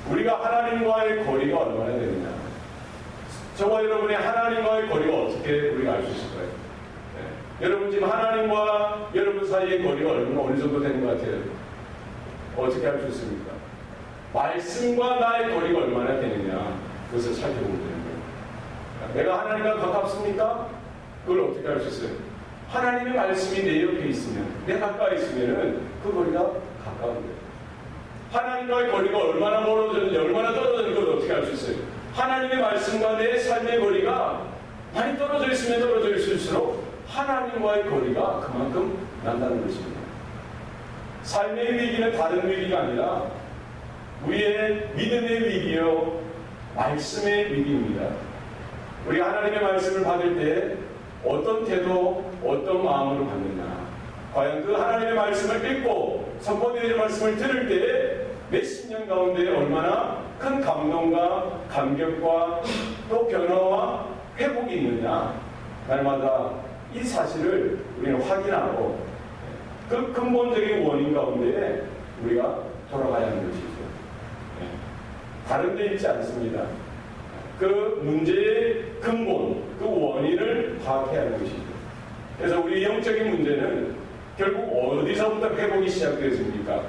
우리가 하나님과의 거리가 얼마나 되느냐. 저와 여러분의 하나님과의 거리가 어떻게 우리가 알 수 있을까요? 네. 여러분 지금 하나님과 여러분 사이의 거리가 어느 정도 되는 것 같아요? 어떻게 알 수 있습니까? 말씀과 나의 거리가 얼마나 되느냐, 그것을 살펴보면 되는 거예요. 내가 하나님과 가깝습니까? 그걸 어떻게 알 수 있어요? 하나님의 말씀이 내 옆에 있으면, 내 가까이 있으면 그 거리가 가까운 거예요. 하나님과의 거리가 얼마나 멀어졌는지, 얼마나 떨어졌는지 그걸 어떻게 알 수 있어요? 하나님의 말씀과 내 삶의 거리가 많이 떨어져 있으면 떨어져 있을수록 하나님과의 거리가 그만큼 난다는 것입니다. 삶의 위기는 다른 위기가 아니라 우리의 믿음의 위기요, 말씀의 위기입니다. 우리가 하나님의 말씀을 받을 때 어떤 태도, 어떤 마음으로 받느냐, 과연 그 하나님의 말씀을 읽고 선포되어진 말씀을 들을 때에 몇십 년 가운데 얼마나 큰 감동과 감격과 또 변화와 회복이 있느냐, 날마다 이 사실을 우리는 확인하고 그 근본적인 원인 가운데 우리가 돌아가야 하는 것이죠. 다른 데 있지 않습니다. 그 문제의 근본, 그 원인을 파악해야 하는 것이죠. 그래서 우리 영적인 문제는 결국 어디서부터 회복이 시작되었습니까?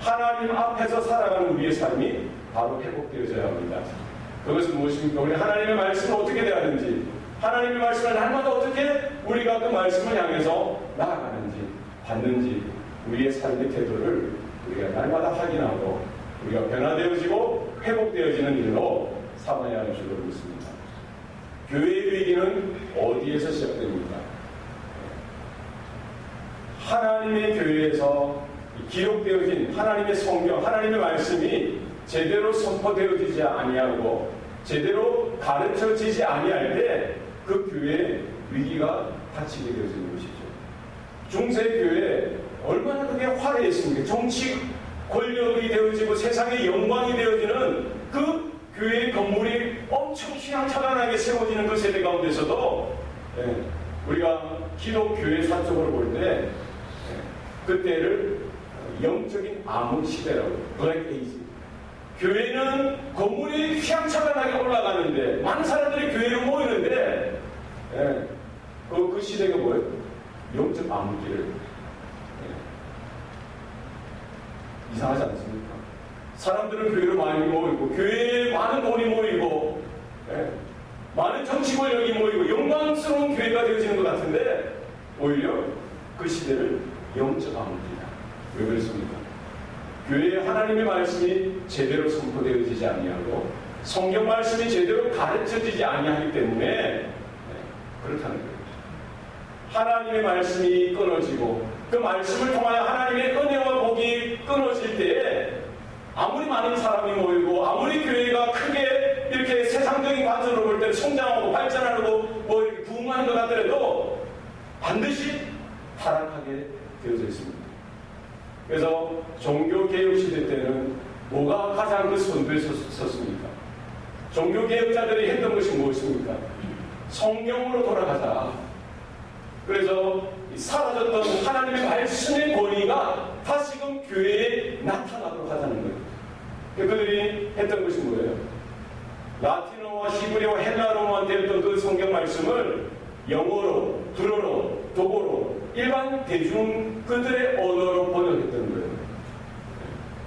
하나님 앞에서 살아가는 우리의 삶이 바로 회복되어져야 합니다. 그것은 무엇입니까? 우리 하나님의 말씀을 어떻게 대하는지, 하나님의 말씀을 날마다 어떻게 우리가 그 말씀을 향해서 나아가는지, 받는지, 우리의 삶의 태도를 우리가 날마다 확인하고 우리가 변화되어지고 회복되어지는 일로 삼아야 할 줄로 믿습니다. 교회의 위기는 어디에서 시작됩니까? 하나님의 교회에서 기록되어진 하나님의 성경, 하나님의 말씀이 제대로 선포되어지지 아니하고 제대로 가르쳐지지 아니할 때 그 교회의 위기가 닥치게 되어지는 것이죠. 중세교회 얼마나 그게 화려했습니까? 정치 권력이 되어지고 세상의 영광이 되어지는 그 교회의 건물이 엄청 휘황찬란하게 세워지는 그 세대 가운데서도 우리가 기독교회 사적으로 볼 때 그때를 영적인 암흑 시대라고, 블랙 에이지. 교회는 건물이 휘황찬란하게 올라가는데 많은 사람들이 교회로 모이는데 그 시대가 뭐예요? 영적 암흑기를. 이상하지 않습니까? 사람들은 교회로 많이 모이고 교회에 많은 돈이 모이고 많은 정치 권력이 모이고 영광스러운 교회가 되어지는 것 같은데 오히려 그 시대를 영적 암흑기다. 왜 그랬습니까? 교회에 하나님의 말씀이 제대로 선포되어지지 아니하고 성경 말씀이 제대로 가르쳐지지 아니하기 때문에 그렇다는 거예요. 하나님의 말씀이 끊어지고 그 말씀을 통하여 하나님의 은혜와 복이 끊어질 때에 아무리 많은 사람이 모이고 아무리 교회가 크게 이렇게 세상적인 관점으로 볼 때 성장하고 발전하고 뭐 이렇게 부흥하는 것 같더라도 반드시 타락하게 되어져 있습니다. 그래서 종교개혁 시대 때는 뭐가 가장 그 선두에 섰습니까? 종교개혁자들이 했던 것이 무엇입니까? 성경으로 돌아가자. 그래서 사라졌던 하나님의 말씀의 권위가 다시금 교회에 나타나도록 하자는 거예요. 그들이 했던 것이 뭐예요? 라틴어와 히브리어와 헬라어로만 되었던 그 성경 말씀을 영어로, 불어로, 독어로 일반 대중 그들의 언어로 번역했던 거예요.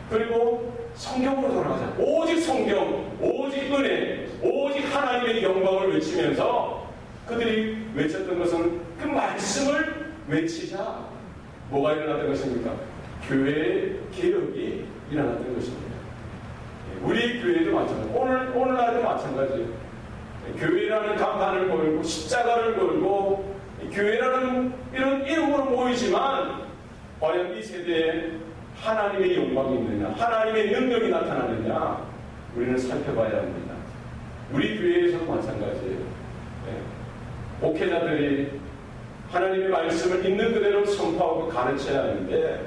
그리고 성경으로 돌아가자. 오직 성경, 오직 은혜, 오직 하나님의 영광을 외치면서 그들이 외쳤던 것은 그 말씀을 외치자. 뭐가 일어났던 것입니까? 교회의 개혁이 일어났던 것입니다. 우리 교회도 마찬가지예요. 오늘날도 마찬가지예요. 교회라는 간판을 걸고 십자가를 걸고 교회라는 이런 이름으로 모이지만 과연 이 세대에 하나님의 영광이 있느냐, 하나님의 능력이 나타나느냐 우리는 살펴봐야 합니다. 우리 교회에서도 마찬가지예요. 목회자들이 하나님의 말씀을 있는 그대로 선포하고 가르쳐야 하는데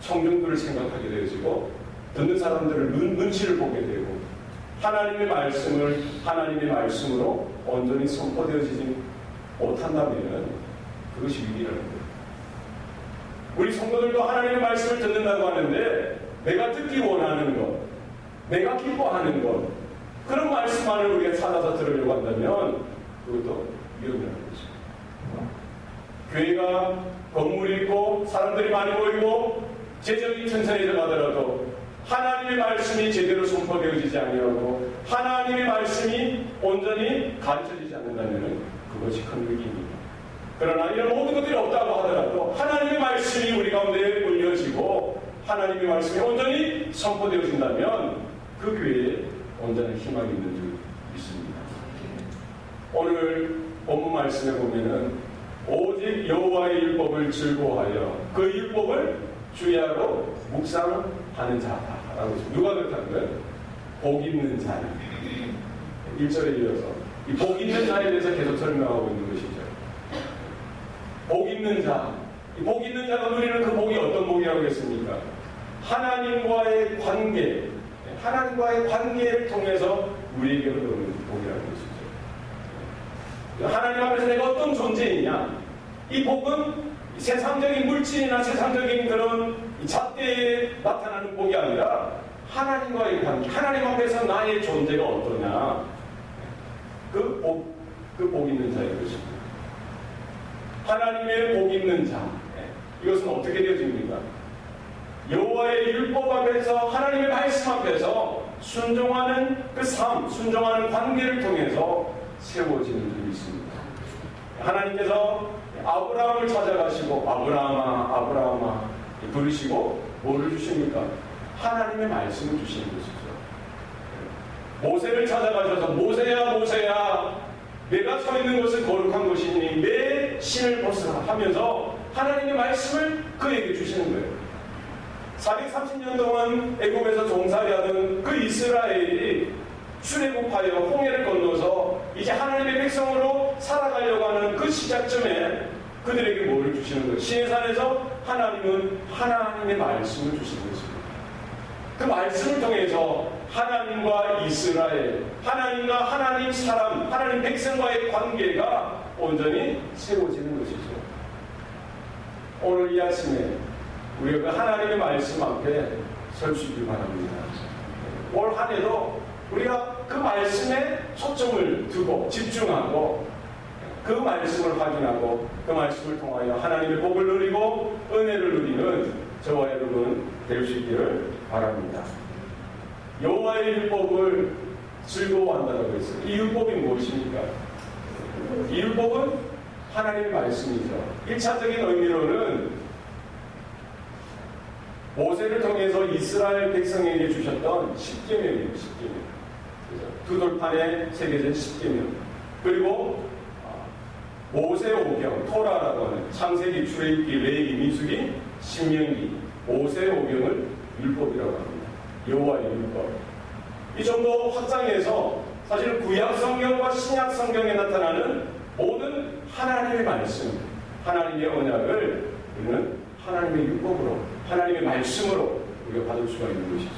청중들을 생각하게 되어지고 듣는 사람들을 눈치를 보게 되고 하나님의 말씀을 하나님의 말씀으로 온전히 선포되어지지 못한다면 그것이 위기라는 거예요. 우리 성도들도 하나님의 말씀을 듣는다고 하는데 내가 듣기 원하는 것, 내가 기뻐하는 것, 그런 말씀만을 우리가 찾아서 들으려고 한다면 그것도 위험이라는 것입니다. 교회가 건물이 있고 사람들이 많이 모이고 재정이 튼튼해져 가더라도 하나님의 말씀이 제대로 선포되어지지 아니하고 하나님의 말씀이 온전히 가르쳐지지 않는다면 그것이 큰 위기입니다. 그러나 이런 모든 것들이 없다고 하더라도 하나님의 말씀이 우리 가운데 울려지고 하나님의 말씀이 온전히 선포되어진다면 그 교회에 온전한 희망이 있는 줄 믿습니다. 오늘 본문 말씀에 보면은 오직 여호와의 율법을 즐거워하여 그 율법을 주야로 묵상하는 자다라고 했습니다. 누가 그렇다는 거예요? 복 있는 자. 1절에 이어서 이 복 있는 자에 대해서 계속 설명하고 있는 것이죠. 복 있는 자. 이 복 있는 자가 누리는 그 복이 어떤 복이라고 했습니까? 하나님과의 관계, 하나님과의 관계를 통해서 우리에게 흐르는 복이라는 것이죠. 하나님 앞에서 내가 어떤 존재이냐? 이 복은 세상적인 물질이나 세상적인 그런 잣대에 나타나는 복이 아니라 하나님과의 관계, 하나님 앞에서 나의 존재가 어떠냐? 그 복 있는 자의 것입니다. 하나님의 복 있는 자. 이것은 어떻게 되어집니까? 여호와의 율법 앞에서 하나님의 말씀 앞에서 순종하는 그 삶, 순종하는 관계를 통해서 세워지는 줄이 있습니다. 하나님께서 아브라함을 찾아가시고 아브라함아 아브라함아 부르시고 뭐를 주십니까? 하나님의 말씀을 주시는 것이죠. 모세를 찾아가셔서 모세야 모세야 내가 서 있는 것은 거룩한 것이니 내 신을 벗으라 하면서 하나님의 말씀을 그에게 주시는 거예요. 430년 동안 애굽에서 종살이하던 그 이스라엘이 출애굽하여 홍해를 건너서 이제 하나님의 백성으로 살아가려고 하는 그 시작점에 그들에게 뭐를 주시는 거예요? 시내산에서 하나님은 하나님의 말씀을 주시는 것입니다. 그 말씀을 통해서 하나님과 이스라엘, 하나님과 하나님 사람, 하나님 백성과의 관계가 온전히 세워지는 것이죠. 오늘 이 아침에 우리가 그 하나님의 말씀 앞에 설 수 있길 바랍니다. 올 한 해도 우리가 그 말씀에 초점을 두고 집중하고 그 말씀을 확인하고 그 말씀을 통하여 하나님의 복을 누리고 은혜를 누리는 저와 여러분 될 수 있기를 바랍니다. 여호와의 율법을 즐거워한다고 했어요. 이 율법이 무엇입니까? 이 율법은 하나님의 말씀이죠. 1차적인 의미로는 모세를 통해서 이스라엘 백성에게 주셨던 십계명이에요. 십계명. 두 돌판에 새겨진 십계명. 그리고 모세오경, 토라라고 하는 창세기, 출애굽기, 레위기, 민수기, 신명기, 모세오경을 율법이라고 합니다. 여호와의 율법. 이 좀 더 확장해서 사실 구약 성경과 신약 성경에 나타나는 모든 하나님의 말씀, 하나님의 언약을 우리는 하나님의 율법으로, 하나님의 말씀으로 우리가 받을 수가 있는 것이죠.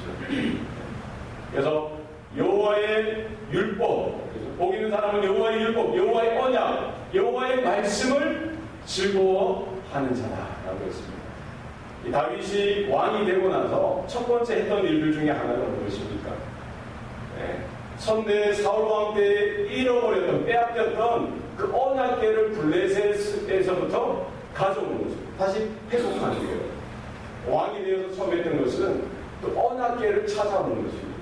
그래서 여호와의 율법, 복 있는 사람은 여호와의 율법, 여호와의 언약, 여호와의 말씀을 즐거워하는 자다라고 했습니다. 이 다윗이 왕이 되고 나서 첫 번째 했던 일들 중에 하나가 무엇입니까? 선대 사울 왕 때 잃어버렸던, 빼앗겼던 그 언약궤를 블레셋에서부터 가져오는 것입니다. 다시 회복하는 거예요. 왕이 되어서 처음 했던 것은 그 언약궤를 찾아오는 것입니다.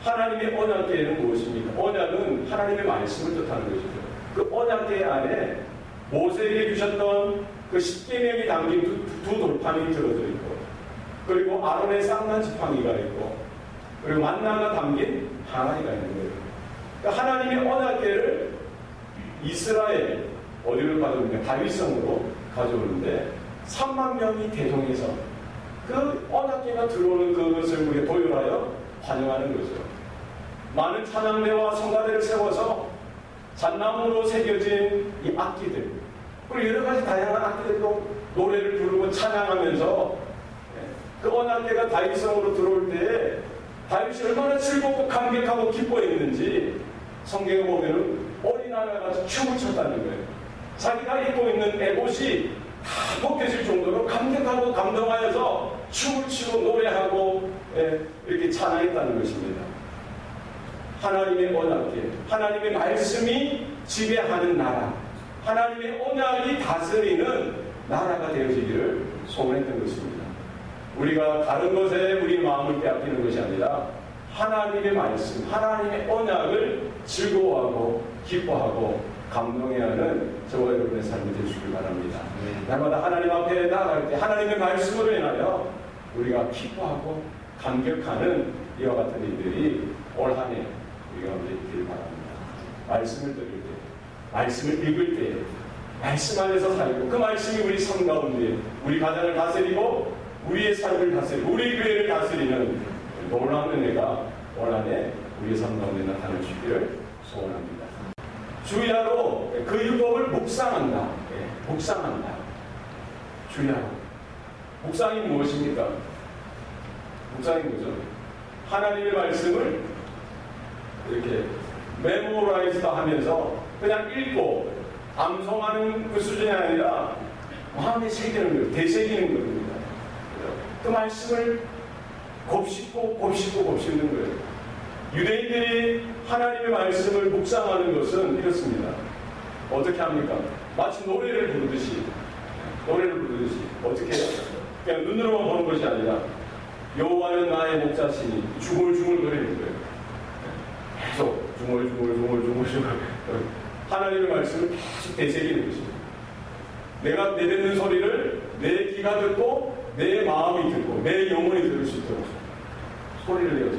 하나님의 언약궤는 무엇입니까? 언약은 하나님의 말씀을 뜻하는 것이죠. 그 언약궤 안에 모세에게 주셨던 그 십계명이 담긴 두 돌판이 들어져 있고, 그리고 아론의 쌍난 지팡이가 있고, 그리고 만나가 담긴 항아리가 있는 거예요. 그러니까 하나님의 언약궤를 이스라엘 어디를 가져옵니까? 다윗성으로 가져오는데 3만 명이 대동해서 그 언약궤가 들어오는 그것을 우리가 도열하여 환영하는 거죠. 많은 찬양대와 성가대를 세워서 잣나무로 새겨진 이 악기들, 그리고 여러 가지 다양한 악기들도 노래를 부르고 찬양하면서 그 언약궤가 다윗성으로 들어올 때에 다윗이 얼마나 즐겁고 감격하고 기뻐했는지 성경에 보면은 어린아이가 춤을 췄다는 거예요. 자기가 입고 있는 에봇이 다 벗겨질 정도로 감격하고 감동하여서 춤을 추고 노래하고 이렇게 찬양했다는 것입니다. 하나님의 언약계, 하나님의 말씀이 지배하는 나라, 하나님의 언약이 다스리는 나라가 되어지기를 소원했던 것입니다. 우리가 다른 것에 우리 마음을 빼앗기는 것이 아니라 하나님의 말씀, 하나님의 언약을 즐거워하고 기뻐하고 감동해야 하는 저와 여러분의 삶이 되시길 바랍니다. 날마다 하나님 앞에 나아갈 때 하나님의 말씀으로 인하여 우리가 기뻐하고 감격하는 이와 같은 일들이 올 한 해 우리가 있기를 바랍니다. 말씀을 들을 때, 말씀을 읽을 때, 말씀 안에서 살고 그 말씀이 우리 삶 가운데 우리 가정을 다스리고 우리의 삶을 다스리고 우리 교회를 다스리는 놀라운 은혜가 올 한 해 우리의 삶 가운데 나타날 수 있기를 소원합니다. 주야로 그 율법을 묵상한다. 묵상한다. 주야로. 묵상이 무엇입니까? 묵상이 뭐죠? 하나님의 말씀을 이렇게 메모라이즈 하면서 그냥 읽고 암송하는 그 수준이 아니라 마음에 새기는 거예요. 되새기는 겁니다. 그 말씀을 곱씹는 거예요. 유대인들이 하나님의 말씀을 묵상하는 것은 이렇습니다. 어떻게 합니까? 마치 노래를 부르듯이 어떻게 해요? 그냥 눈으로만 보는 것이 아니라 여호와는 나의 목자시니 중얼중얼 거리는 거예요. 계속 중얼중얼 하나님의 말씀을 계속 되새기는 것입니다. 내가 내뱉는 소리를 내 귀가 듣고 내 마음이 듣고 내 영혼이 들을 수 있도록 소리를 내어서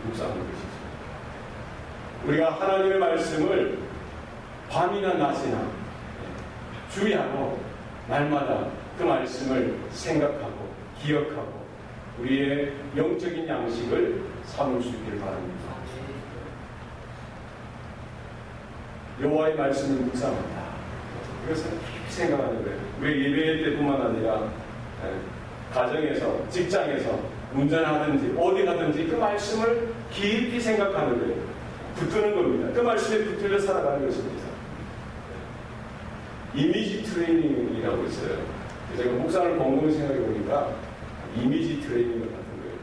묵상하는 것이죠. 우리가 하나님의 말씀을 밤이나 낮이나 주의하고 날마다 그 말씀을 생각하고 기억하고 우리의 영적인 양식을 삼을 수 있기를 바랍니다. 여호와의 말씀을 묵상한다. 이것은 깊이 생각하는 거예요. 우리 예배 때뿐만 아니라 가정에서, 직장에서, 운전하든지 어디 가든지 그 말씀을 깊이 생각하는 거예요. 붙드는 겁니다. 그 말씀에 붙들려 살아가는 것입니다. 이미지 트레이닝이라고 있어요. 제가 묵상을 곰곰이 생각해 보니까 이미지 트레이닝 같은 거예요.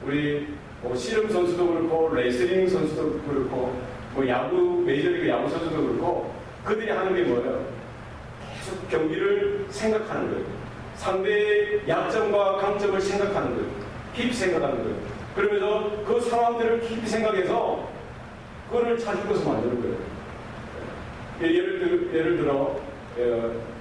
우리 씨름 선수도 그렇고 레슬링 선수도 그렇고 야구 메이저리그 야구 선수도 그렇고 그들이 하는 게 뭐예요? 계속 경기를 생각하는 거예요. 상대의 약점과 강점을 생각하는 거예요. 깊이 생각하는 거예요. 그러면서 그 상황들을 깊이 생각해서 그거를 찾을 것을 만드는 거예요. 예를 들어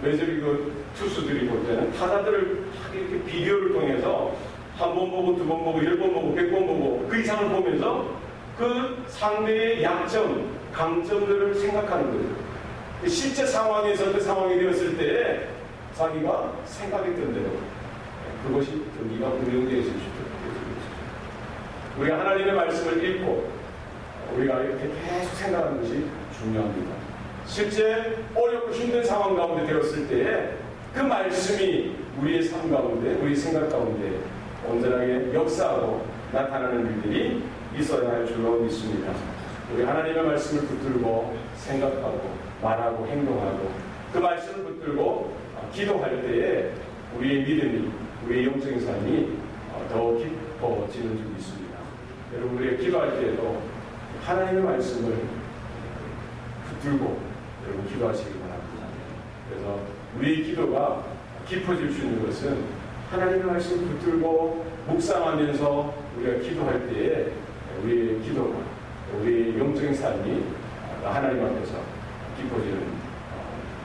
메이저리그 투수들이 볼 때는 타자들을 이렇게 비디오를 통해서 한 번 보고 두 번 보고 10번 보고 100번 보고 그 이상을 보면서 그 상대의 약점, 강점들을 생각하는 거예요. 실제 상황에서 그 상황이 되었을 때에 자기가 생각했던 대로 그것이 경기가 운영되어 있을 수 있도록 우리가 하나님의 말씀을 읽고 우리가 이렇게 계속 생각하는 것이 중요합니다. 실제 어렵고 힘든 상황 가운데 되었을 때에 그 말씀이 우리의 삶 가운데, 우리 생각 가운데 온전하게 역사하고 나타나는 일들이 있어야 할 줄로 믿습니다. 우리 하나님의 말씀을 붙들고 생각하고 말하고 행동하고 그 말씀을 붙들고 기도할 때에 우리의 믿음이, 우리의 영적인 삶이 더 깊어지는 줄 믿습니다. 여러분 우리가 기도할 때에도 하나님의 말씀을 붙들고 여러분 기도하시기 바랍니다. 그래서 우리의 기도가 깊어질 수 있는 것은 하나님의 말씀을 붙들고 묵상하면서 우리가 기도할 때에 우리의 기도가, 우리의 영적인 삶이 하나님 앞에서 깊어지는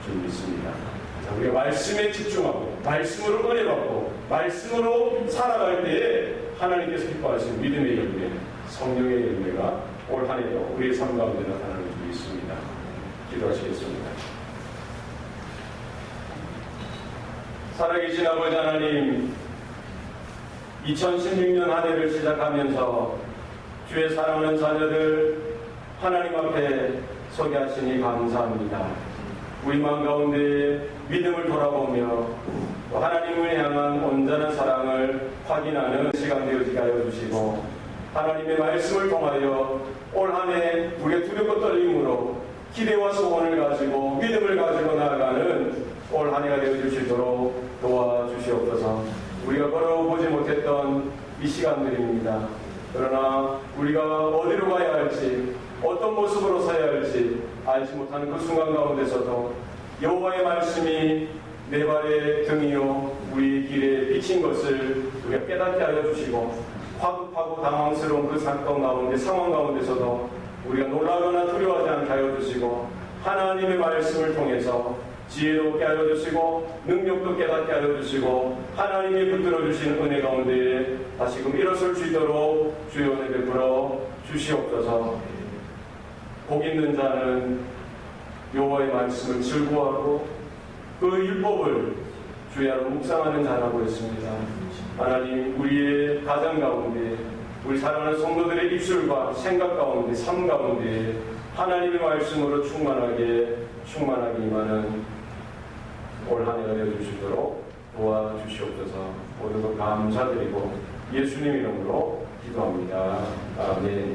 줄 믿습니다. 자, 우리가 말씀에 집중하고 말씀으로 은혜 받고 말씀으로 살아갈 때에 하나님께서 기뻐하시는 믿음의 열매, 성령의 열매가 올 한 해도 우리의 삶 가운데 나타나는 줄 믿습니다. 기도하시겠습니다. 살아계신 아버지 하나님, 2016년 한 해를 시작하면서 주의 사랑하는 자녀들 하나님 앞에 서게 하시니 감사합니다. 우리 마음 가운데 믿음을 돌아보며 하나님을 향한 온전한 사랑을 확인하는 시간 되어지게 하여 주시고 하나님의 말씀을 통하여 올 한 해 우리의 두렵고 떨림으로 기대와 소원을 가지고 믿음을 가지고 나아가는 올 한 해가 되어 주시도록 도와주시옵소서. 우리가 걸어보지 못했던 이 시간들입니다. 그러나 우리가 어디로 가야 할지, 어떤 모습으로 서야 할지 알지 못하는 그 순간 가운데서도 여호와의 말씀이 내 발의 등이요 우리 길에 비친 것을 우리가 깨닫게 하여 주시고, 화급하고 당황스러운 그 사건 가운데, 상황 가운데서도 우리가 놀라거나 두려워하지 않게 하여 주시고, 하나님의 말씀을 통해서 지혜롭게 하여 주시고, 능력도 깨닫게 하여 주시고, 하나님이 붙들어 주시는 은혜 가운데 다시금 일어설 수 있도록 주의 은혜 베풀어 주시옵소서. 복 있는 자는 여호와의 말씀을 즐거워하고 그 율법을 주야로 묵상하는 자라고 했습니다. 하나님, 우리의 가정 가운데, 우리 사랑하는 성도들의 입술과 생각 가운데, 삶 가운데 하나님의 말씀으로 충만하게 임하는 올 한 해 되어 주시도록 도와주시옵소서. 모두 감사드리고 예수님 이름으로 기도합니다. 아멘.